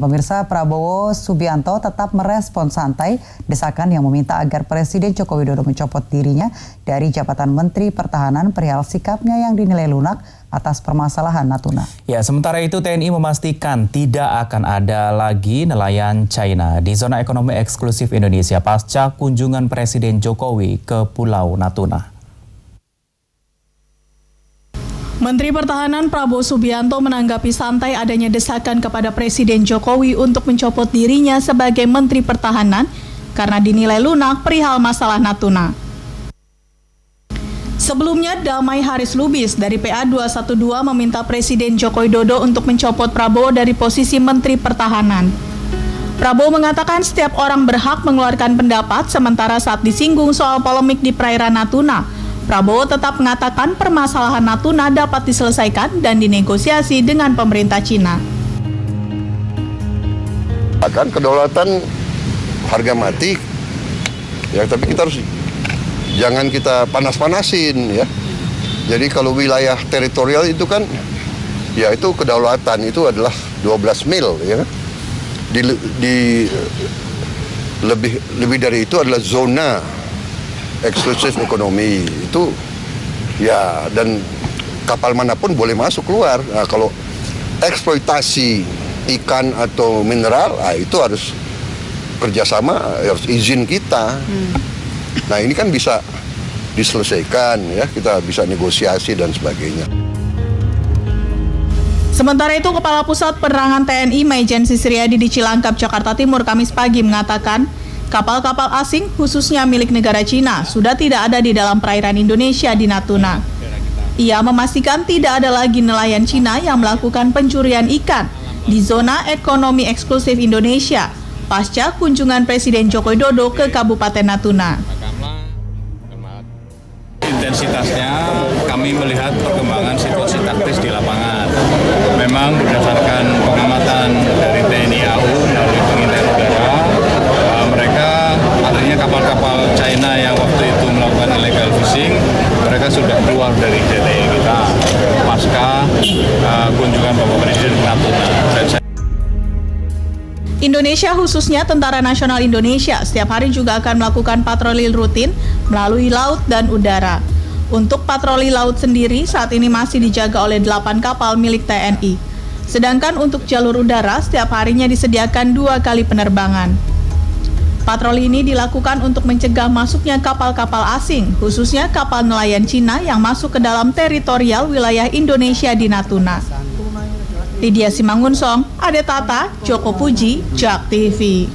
Pemirsa, Prabowo Subianto tetap merespon santai desakan yang meminta agar Presiden Joko Widodo mencopot dirinya dari jabatan Menteri Pertahanan perihal sikapnya yang dinilai lunak atas permasalahan Natuna. Ya, sementara itu TNI memastikan tidak akan ada lagi nelayan China di zona ekonomi eksklusif Indonesia pasca kunjungan Presiden Jokowi ke Pulau Natuna. Menteri Pertahanan Prabowo Subianto menanggapi santai adanya desakan kepada Presiden Jokowi untuk mencopot dirinya sebagai Menteri Pertahanan karena dinilai lunak perihal masalah Natuna. Sebelumnya, Damai Haris Lubis dari PA 212 meminta Presiden Joko Widodo untuk mencopot Prabowo dari posisi Menteri Pertahanan. Prabowo mengatakan setiap orang berhak mengeluarkan pendapat, sementara saat disinggung soal polemik di perairan Natuna, Prabowo tetap mengatakan permasalahan Natuna dapat diselesaikan dan dinegosiasi dengan pemerintah Cina. Akan kedaulatan harga mati, ya, tapi kita harus jangan kita panas-panasin, ya. Jadi kalau wilayah teritorial itu kan, ya itu kedaulatan itu adalah 12 mil, ya. Lebih dari itu adalah zona eksklusif ekonomi itu, ya, dan kapal manapun boleh masuk keluar. Nah, kalau eksploitasi ikan atau mineral, itu harus kerjasama, harus izin kita. Nah, ini kan bisa diselesaikan, ya, kita bisa negosiasi dan sebagainya. Sementara itu, Kepala Pusat Penerangan TNI Maijen Sisriyadi di Cilangkap, Jakarta Timur, Kamis pagi mengatakan, kapal-kapal asing khususnya milik negara Cina sudah tidak ada di dalam perairan Indonesia di Natuna. Ia memastikan tidak ada lagi nelayan Cina yang melakukan pencurian ikan di zona ekonomi eksklusif Indonesia pasca kunjungan Presiden Joko Widodo ke Kabupaten Natuna. Intensitasnya kami melihat perkembangan situasi taktis di lapangan. Memang berdasarkan pengamatan dari TNI AU melalui pengintaian udara, kapal-kapal China yang waktu itu melakukan illegal fishing, mereka sudah keluar dari DTI kita pasca kunjungan Bapak Presiden ke Natuna. Indonesia, khususnya Tentara Nasional Indonesia, setiap hari juga akan melakukan patroli rutin melalui laut dan udara. Untuk patroli laut sendiri saat ini masih dijaga oleh 8 kapal milik TNI. Sedangkan untuk jalur udara setiap harinya disediakan 2 kali penerbangan. Patroli ini dilakukan untuk mencegah masuknya kapal-kapal asing, khususnya kapal nelayan Cina yang masuk ke dalam teritorial wilayah Indonesia di Natuna. Lydia Simangunsong, Ade Tata, Joko Puji, JAK TV.